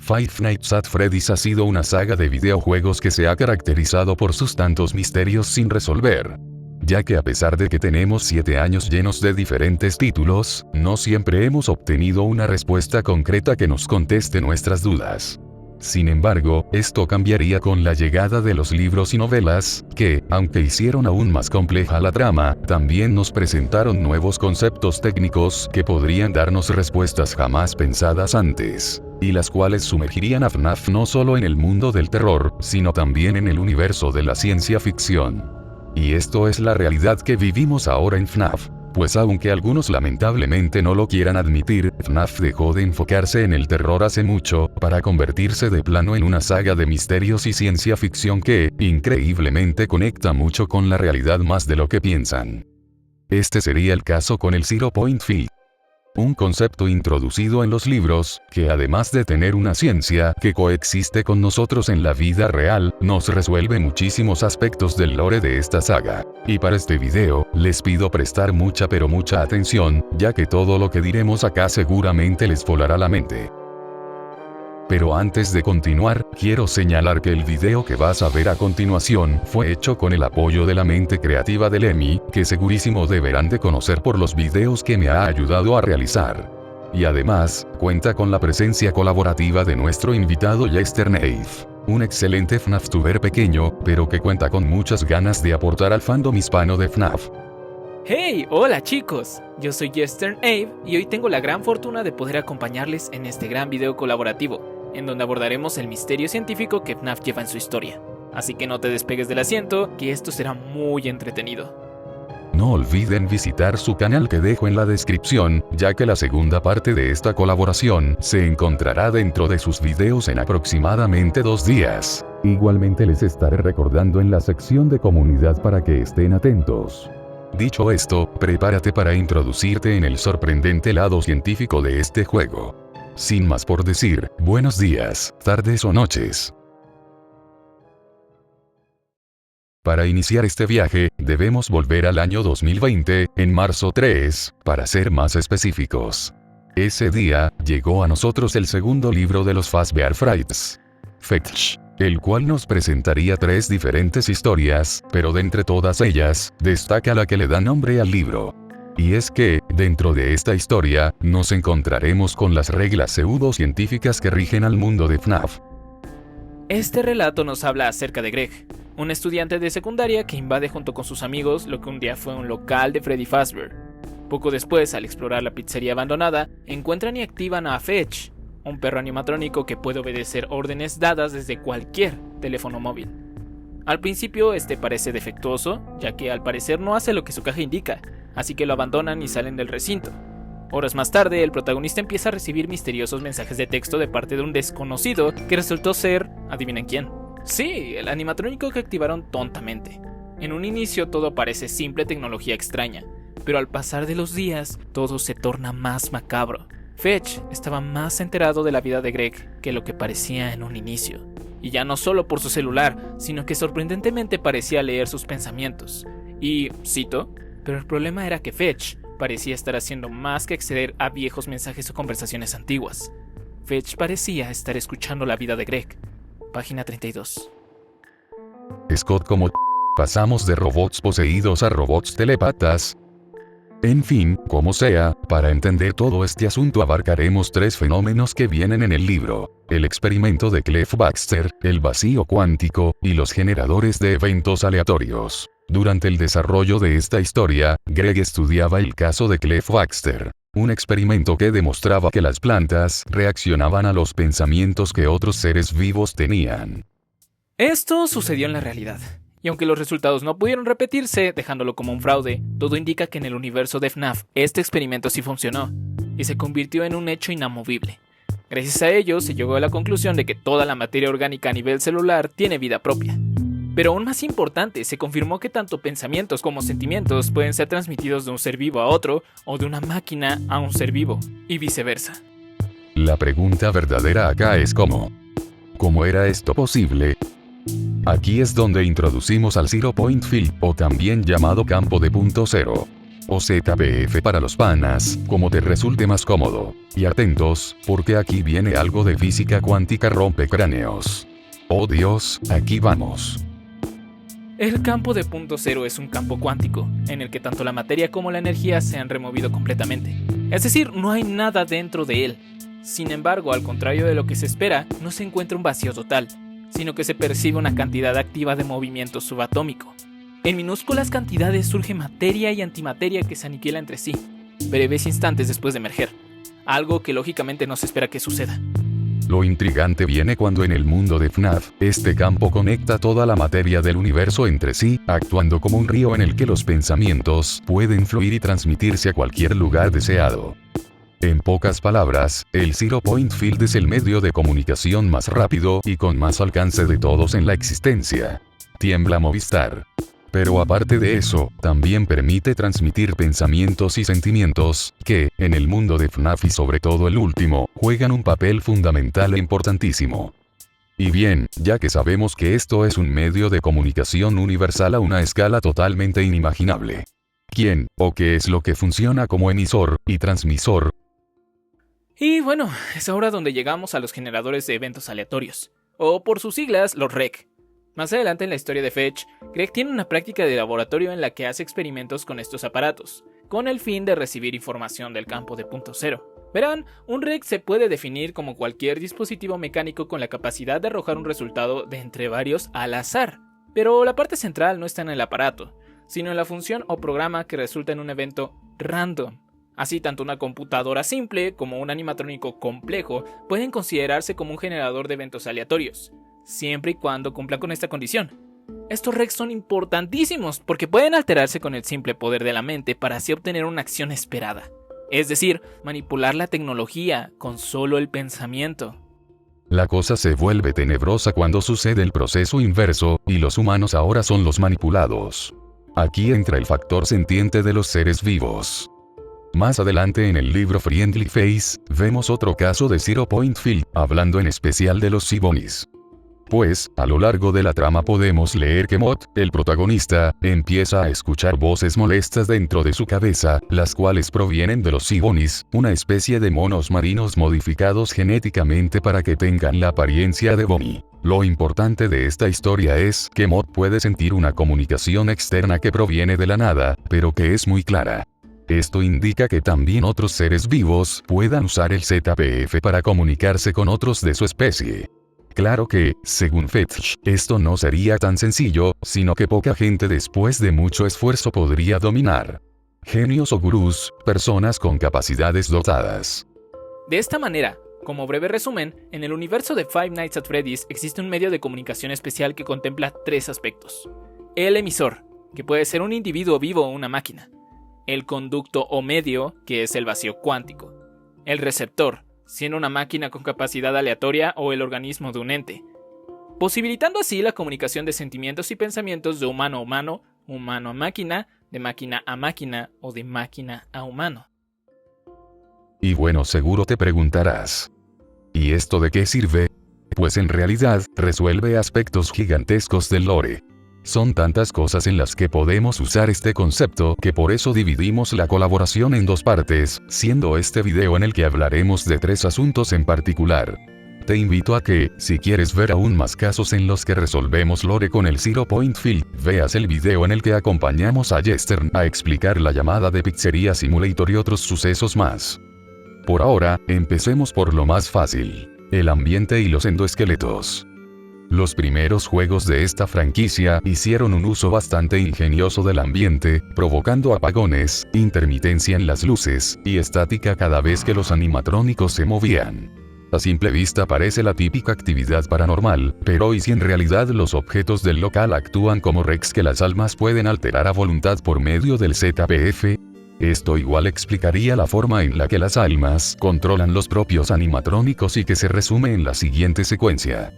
Five Nights at Freddy's ha sido una saga de videojuegos que se ha caracterizado por sus tantos misterios sin resolver. Ya que a pesar de que tenemos 7 años llenos de diferentes títulos, no siempre hemos obtenido una respuesta concreta que nos conteste nuestras dudas. Sin embargo, esto cambiaría con la llegada de los libros y novelas, que, aunque hicieron aún más compleja la trama, también nos presentaron nuevos conceptos técnicos que podrían darnos respuestas jamás pensadas antes, y las cuales sumergirían a FNAF no solo en el mundo del terror, sino también en el universo de la ciencia ficción. Y esto es la realidad que vivimos ahora en FNAF. Pues aunque algunos lamentablemente no lo quieran admitir, FNAF dejó de enfocarse en el terror hace mucho, para convertirse de plano en una saga de misterios y ciencia ficción que, increíblemente conecta mucho con la realidad más de lo que piensan. Este sería el caso con el Zero Point Fee. Un concepto introducido en los libros, que además de tener una ciencia que coexiste con nosotros en la vida real, nos resuelve muchísimos aspectos del lore de esta saga. Y para este video, les pido prestar mucha pero mucha atención, ya que todo lo que diremos acá seguramente les volará la mente. Pero antes de continuar, quiero señalar que el video que vas a ver a continuación fue hecho con el apoyo de la mente creativa de Lemmy, que segurísimo deberán de conocer por los videos que me ha ayudado a realizar. Y además, cuenta con la presencia colaborativa de nuestro invitado Jester Nave, un excelente FNAFtuber pequeño, pero que cuenta con muchas ganas de aportar al fandom hispano de FNAF. ¡Hey! ¡Hola chicos! Yo soy Jester Nave y hoy tengo la gran fortuna de poder acompañarles en este gran video colaborativo, en donde abordaremos el misterio científico que FNAF lleva en su historia. Así que no te despegues del asiento, que esto será muy entretenido. No olviden visitar su canal que dejo en la descripción, ya que la segunda parte de esta colaboración se encontrará dentro de sus videos en aproximadamente 2 días. Igualmente les estaré recordando en la sección de comunidad para que estén atentos. Dicho esto, prepárate para introducirte en el sorprendente lado científico de este juego. Sin más por decir, buenos días, tardes o noches. Para iniciar este viaje, debemos volver al año 2020, en marzo 3, para ser más específicos. Ese día, llegó a nosotros el segundo libro de los Fazbear Frights, Fetch, el cual nos presentaría 3 diferentes historias, pero de entre todas ellas, destaca la que le da nombre al libro. Y es que, dentro de esta historia, nos encontraremos con las reglas pseudocientíficas que rigen al mundo de FNAF. Este relato nos habla acerca de Greg, un estudiante de secundaria que invade junto con sus amigos lo que un día fue un local de Freddy Fazbear. Poco después, al explorar la pizzería abandonada, encuentran y activan a Fetch, un perro animatrónico que puede obedecer órdenes dadas desde cualquier teléfono móvil. Al principio este parece defectuoso, ya que al parecer no hace lo que su caja indica, así que lo abandonan y salen del recinto. Horas más tarde, el protagonista empieza a recibir misteriosos mensajes de texto de parte de un desconocido que resultó ser, ¿adivinen quién? Sí, el animatrónico que activaron tontamente. En un inicio todo parece simple tecnología extraña, pero al pasar de los días, todo se torna más macabro. Fetch estaba más enterado de la vida de Greg que lo que parecía en un inicio. Y ya no solo por su celular, sino que sorprendentemente parecía leer sus pensamientos. Y, cito, pero el problema era que Fetch parecía estar haciendo más que acceder a viejos mensajes o conversaciones antiguas. Fetch parecía estar escuchando la vida de Greg. Página 32. Scott, como pasamos de robots poseídos a robots telepatas. En fin, como sea, para entender todo este asunto abarcaremos 3 fenómenos que vienen en el libro: el experimento de Clef Baxter, el vacío cuántico, y los generadores de eventos aleatorios. Durante el desarrollo de esta historia, Greg estudiaba el caso de Clef Baxter, un experimento que demostraba que las plantas reaccionaban a los pensamientos que otros seres vivos tenían. Esto sucedió en la realidad. Y aunque los resultados no pudieron repetirse, dejándolo como un fraude, todo indica que en el universo de FNAF, este experimento sí funcionó, y se convirtió en un hecho inamovible. Gracias a ello, se llegó a la conclusión de que toda la materia orgánica a nivel celular tiene vida propia. Pero aún más importante, se confirmó que tanto pensamientos como sentimientos pueden ser transmitidos de un ser vivo a otro o de una máquina a un ser vivo, y viceversa. La pregunta verdadera acá es ¿cómo era esto posible? Aquí es donde introducimos al Zero Point Field, o también llamado campo de punto cero, o ZPF para los panas, como te resulte más cómodo. Y atentos, porque aquí viene algo de física cuántica rompecráneos. ¡Oh Dios, aquí vamos! El campo de punto cero es un campo cuántico, en el que tanto la materia como la energía se han removido completamente. Es decir, no hay nada dentro de él. Sin embargo, al contrario de lo que se espera, no se encuentra un vacío total, sino que se percibe una cantidad activa de movimiento subatómico. En minúsculas cantidades surge materia y antimateria que se aniquila entre sí, breves instantes después de emerger, algo que lógicamente no se espera que suceda. Lo intrigante viene cuando en el mundo de FNAF, este campo conecta toda la materia del universo entre sí, actuando como un río en el que los pensamientos pueden fluir y transmitirse a cualquier lugar deseado. En pocas palabras, el Zero Point Field es el medio de comunicación más rápido y con más alcance de todos en la existencia. Tiembla Movistar. Pero aparte de eso, también permite transmitir pensamientos y sentimientos, que, en el mundo de FNAF y sobre todo el último, juegan un papel fundamental e importantísimo. Y bien, ya que sabemos que esto es un medio de comunicación universal a una escala totalmente inimaginable. ¿Quién, o qué es lo que funciona como emisor y transmisor? Y bueno, es ahora donde llegamos a los generadores de eventos aleatorios, o por sus siglas, los REC. Más adelante en la historia de Fetch, Greg tiene una práctica de laboratorio en la que hace experimentos con estos aparatos, con el fin de recibir información del campo de punto cero. Verán, un REC se puede definir como cualquier dispositivo mecánico con la capacidad de arrojar un resultado de entre varios al azar, pero la parte central no está en el aparato, sino en la función o programa que resulta en un evento random. Así, tanto una computadora simple como un animatrónico complejo pueden considerarse como un generador de eventos aleatorios, siempre y cuando cumpla con esta condición. Estos RECs son importantísimos porque pueden alterarse con el simple poder de la mente para así obtener una acción esperada. Es decir, manipular la tecnología con solo el pensamiento. La cosa se vuelve tenebrosa cuando sucede el proceso inverso, y los humanos ahora son los manipulados. Aquí entra el factor sentiente de los seres vivos. Más adelante en el libro Friendly Face, vemos otro caso de Zero Point Field, hablando en especial de los Sibonis. Pues, a lo largo de la trama podemos leer que Mott, el protagonista, empieza a escuchar voces molestas dentro de su cabeza, las cuales provienen de los Sibonis, una especie de monos marinos modificados genéticamente para que tengan la apariencia de Bonnie. Lo importante de esta historia es que Mott puede sentir una comunicación externa que proviene de la nada, pero que es muy clara. Esto indica que también otros seres vivos puedan usar el ZPF para comunicarse con otros de su especie. Claro que, según Fetch, esto no sería tan sencillo, sino que poca gente después de mucho esfuerzo podría dominar. Genios o gurús, personas con capacidades dotadas. De esta manera, como breve resumen, en el universo de Five Nights at Freddy's existe un medio de comunicación especial que contempla tres aspectos. El emisor, que puede ser un individuo vivo o una máquina. El conducto o medio, que es el vacío cuántico. El receptor, siendo una máquina con capacidad aleatoria o el organismo de un ente, posibilitando así la comunicación de sentimientos y pensamientos de humano a humano, humano a máquina, de máquina a máquina o de máquina a humano. Y bueno, seguro te preguntarás, ¿y esto de qué sirve? Pues en realidad, resuelve aspectos gigantescos del lore. Son tantas cosas en las que podemos usar este concepto que por eso dividimos la colaboración en dos partes, siendo este video en el que hablaremos de tres asuntos en particular. Te invito a que, si quieres ver aún más casos en los que resolvemos lore con el Zero Point Field, veas el video en el que acompañamos a Jester a explicar la llamada de Pizzeria Simulator y otros sucesos más. Por ahora, empecemos por lo más fácil: el ambiente y los endoesqueletos. Los primeros juegos de esta franquicia hicieron un uso bastante ingenioso del ambiente, provocando apagones, intermitencia en las luces, y estática cada vez que los animatrónicos se movían. A simple vista parece la típica actividad paranormal, pero ¿y si en realidad los objetos del local actúan como RECs que las almas pueden alterar a voluntad por medio del ZPF? Esto igual explicaría la forma en la que las almas controlan los propios animatrónicos y que se resume en la siguiente secuencia.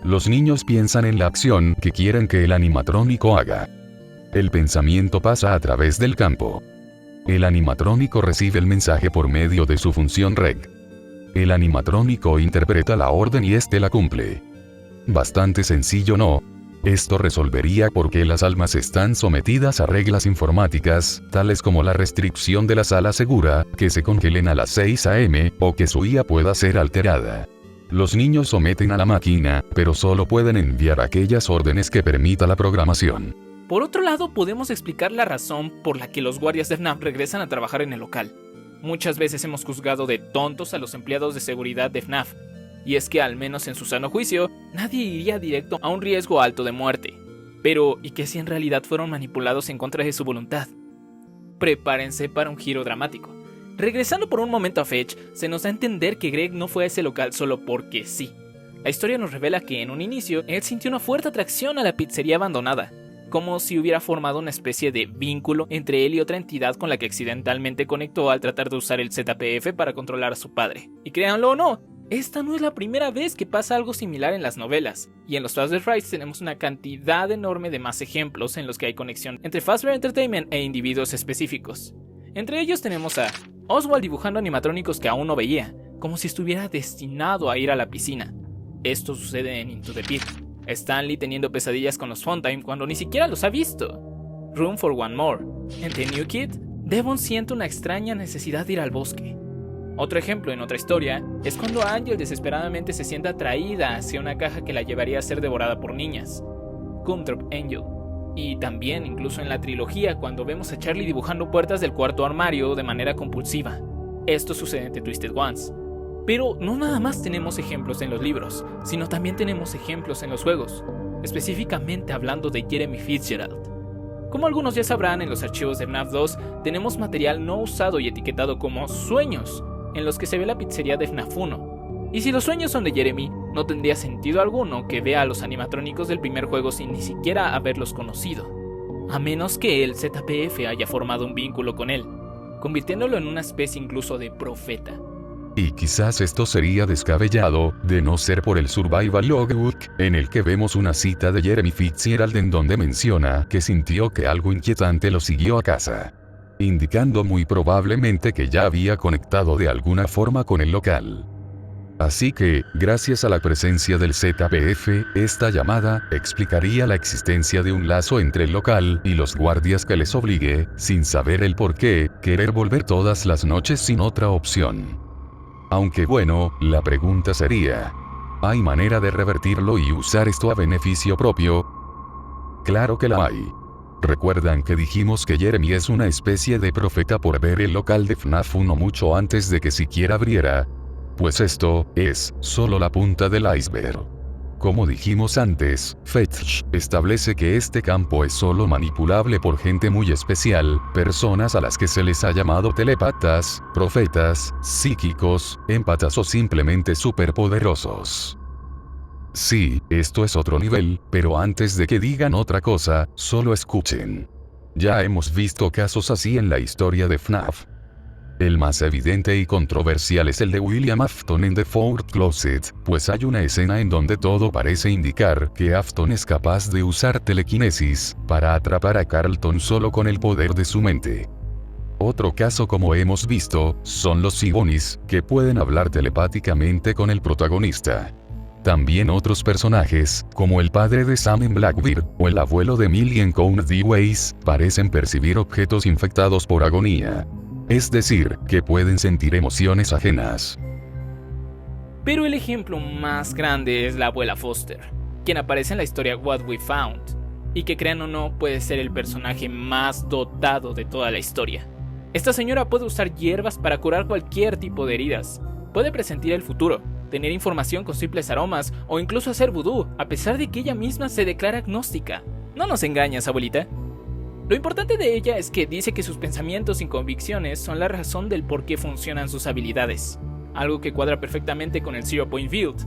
Los niños piensan en la acción que quieren que el animatrónico haga. El pensamiento pasa a través del campo. El animatrónico recibe el mensaje por medio de su función reg. El animatrónico interpreta la orden y éste la cumple. Bastante sencillo, ¿no? Esto resolvería por qué las almas están sometidas a reglas informáticas, tales como la restricción de la sala segura, que se congelen a las 6 am, o que su IA pueda ser alterada. Los niños someten a la máquina, pero solo pueden enviar aquellas órdenes que permita la programación. Por otro lado, podemos explicar la razón por la que los guardias de FNAF regresan a trabajar en el local. Muchas veces hemos juzgado de tontos a los empleados de seguridad de FNAF, y es que al menos en su sano juicio, nadie iría directo a un riesgo alto de muerte. Pero, ¿y qué si en realidad fueron manipulados en contra de su voluntad? Prepárense para un giro dramático. Regresando por un momento a Fetch, se nos da a entender que Greg no fue a ese local solo porque sí. La historia nos revela que en un inicio, él sintió una fuerte atracción a la pizzería abandonada, como si hubiera formado una especie de vínculo entre él y otra entidad con la que accidentalmente conectó al tratar de usar el ZPF para controlar a su padre. Y créanlo o no, esta no es la primera vez que pasa algo similar en las novelas, y en los Fazbear Frights tenemos una cantidad enorme de más ejemplos en los que hay conexión entre Fazbear Entertainment e individuos específicos. Entre ellos tenemos a Oswald dibujando animatrónicos que aún no veía, como si estuviera destinado a ir a la piscina. Esto sucede en Into the Pit. Stanley teniendo pesadillas con los Funtime cuando ni siquiera los ha visto. Room for One More. En The New Kid, Devon siente una extraña necesidad de ir al bosque. Otro ejemplo en otra historia es cuando Angel desesperadamente se siente atraída hacia una caja que la llevaría a ser devorada por niñas. Gumdrop Angel. Y también incluso en la trilogía cuando vemos a Charlie dibujando puertas del cuarto armario de manera compulsiva. Esto sucede en The Twisted Ones. Pero no nada más tenemos ejemplos en los libros, sino también tenemos ejemplos en los juegos, específicamente hablando de Jeremy Fitzgerald. Como algunos ya sabrán, en los archivos de FNAF 2 tenemos material no usado y etiquetado como sueños, en los que se ve la pizzería de FNAF 1. Y si los sueños son de Jeremy, no tendría sentido alguno que vea a los animatrónicos del primer juego sin ni siquiera haberlos conocido, a menos que el ZPF haya formado un vínculo con él, convirtiéndolo en una especie incluso de profeta. Y quizás esto sería descabellado, de no ser por el Survival Logbook, en el que vemos una cita de Jeremy Fitzgerald en donde menciona que sintió que algo inquietante lo siguió a casa, indicando muy probablemente que ya había conectado de alguna forma con el local. Así que, gracias a la presencia del ZPF, esta llamada explicaría la existencia de un lazo entre el local y los guardias que les obligue, sin saber el por qué, querer volver todas las noches sin otra opción. Aunque bueno, la pregunta sería, ¿hay manera de revertirlo y usar esto a beneficio propio? Claro que la hay. ¿Recuerdan que dijimos que Jeremy es una especie de profeta por ver el local de FNAF 1 mucho antes de que siquiera abriera? Pues esto es solo la punta del iceberg. Como dijimos antes, Fetch establece que este campo es solo manipulable por gente muy especial, personas a las que se les ha llamado telepatas, profetas, psíquicos, empatas o simplemente superpoderosos. Sí, esto es otro nivel, pero antes de que digan otra cosa, solo escuchen. Ya hemos visto casos así en la historia de FNAF. El más evidente y controversial es el de William Afton en The Fourth Closet, pues hay una escena en donde todo parece indicar que Afton es capaz de usar telequinesis para atrapar a Carlton solo con el poder de su mente. Otro caso, como hemos visto, son los Sigonis, que pueden hablar telepáticamente con el protagonista. También otros personajes, como el padre de Sam en Blackbeard, o el abuelo de Millie en Count the Ways, parecen percibir objetos infectados por agonía. Es decir, que pueden sentir emociones ajenas. Pero el ejemplo más grande es la abuela Foster, quien aparece en la historia What We Found, y que crean o no puede ser el personaje más dotado de toda la historia. Esta señora puede usar hierbas para curar cualquier tipo de heridas, puede presentir el futuro, tener información con simples aromas o incluso hacer vudú, a pesar de que ella misma se declara agnóstica. No nos engañas, abuelita. Lo importante de ella es que dice que sus pensamientos y convicciones son la razón del por qué funcionan sus habilidades, algo que cuadra perfectamente con el Zero Point Field.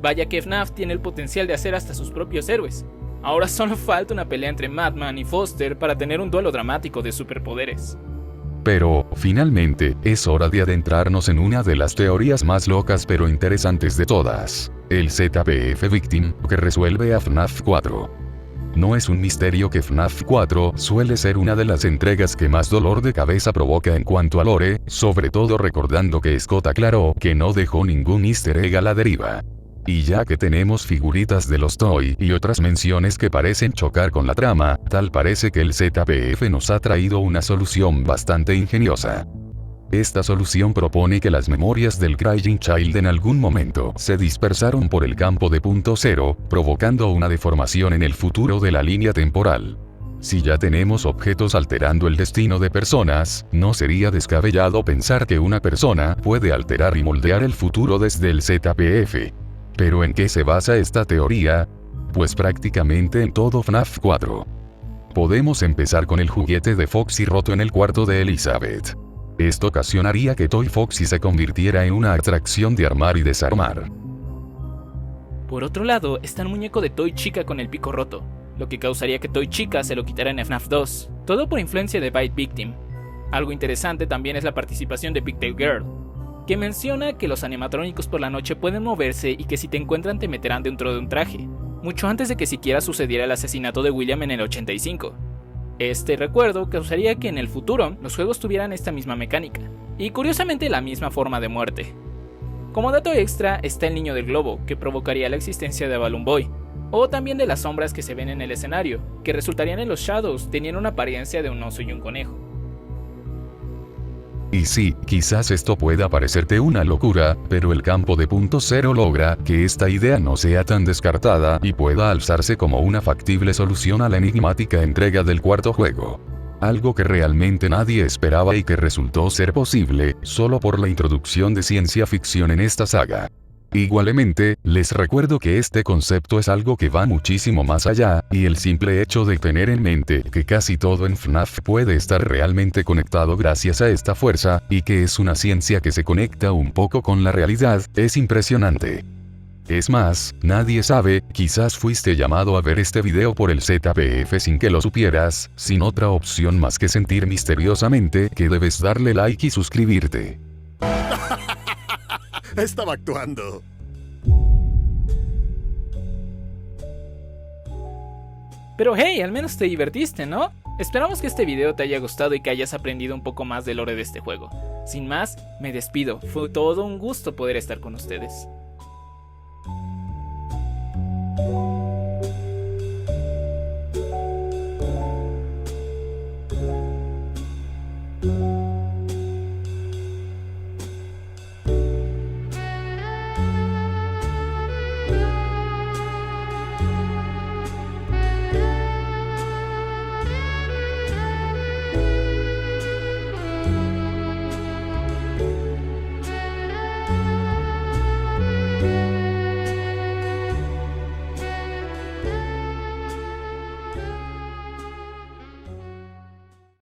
Vaya que FNAF tiene el potencial de hacer hasta sus propios héroes. Ahora solo falta una pelea entre Madman y Foster para tener un duelo dramático de superpoderes. Pero, finalmente, es hora de adentrarnos en una de las teorías más locas pero interesantes de todas. El ZPF Victim, que resuelve a FNAF 4. No es un misterio que FNAF 4 suele ser una de las entregas que más dolor de cabeza provoca en cuanto a lore, sobre todo recordando que Scott aclaró que no dejó ningún easter egg a la deriva. Y ya que tenemos figuritas de los Toy y otras menciones que parecen chocar con la trama, tal parece que el ZPF nos ha traído una solución bastante ingeniosa. Esta solución propone que las memorias del Crying Child en algún momento se dispersaron por el campo de punto cero, provocando una deformación en el futuro de la línea temporal. Si ya tenemos objetos alterando el destino de personas, no sería descabellado pensar que una persona puede alterar y moldear el futuro desde el ZPF. ¿Pero en qué se basa esta teoría? Pues prácticamente en todo FNAF 4. Podemos empezar con el juguete de Foxy roto en el cuarto de Elizabeth. Esto ocasionaría que Toy Foxy se convirtiera en una atracción de armar y desarmar. Por otro lado, está el muñeco de Toy Chica con el pico roto, lo que causaría que Toy Chica se lo quitara en FNAF 2, todo por influencia de Bite Victim. Algo interesante también es la participación de Pigtail Girl, que menciona que los animatrónicos por la noche pueden moverse y que si te encuentran te meterán dentro de un traje, mucho antes de que siquiera sucediera el asesinato de William en el 85. Este recuerdo causaría que en el futuro los juegos tuvieran esta misma mecánica, y curiosamente la misma forma de muerte. Como dato extra está el niño del globo, que provocaría la existencia de Balloon Boy, o también de las sombras que se ven en el escenario, que resultarían en los Shadows teniendo una apariencia de un oso y un conejo. Y sí, quizás esto pueda parecerte una locura, pero el campo de punto cero logra que esta idea no sea tan descartada y pueda alzarse como una factible solución a la enigmática entrega del cuarto juego. Algo que realmente nadie esperaba y que resultó ser posible, solo por la introducción de ciencia ficción en esta saga. Igualmente, les recuerdo que este concepto es algo que va muchísimo más allá, y el simple hecho de tener en mente que casi todo en FNAF puede estar realmente conectado gracias a esta fuerza, y que es una ciencia que se conecta un poco con la realidad, es impresionante. Es más, nadie sabe, quizás fuiste llamado a ver este video por el ZPF sin que lo supieras, sin otra opción más que sentir misteriosamente que debes darle like y suscribirte. Estaba actuando. Pero hey, al menos te divertiste, ¿no? Esperamos que este video te haya gustado y que hayas aprendido un poco más del lore de este juego. Sin más, me despido, fue todo un gusto poder estar con ustedes.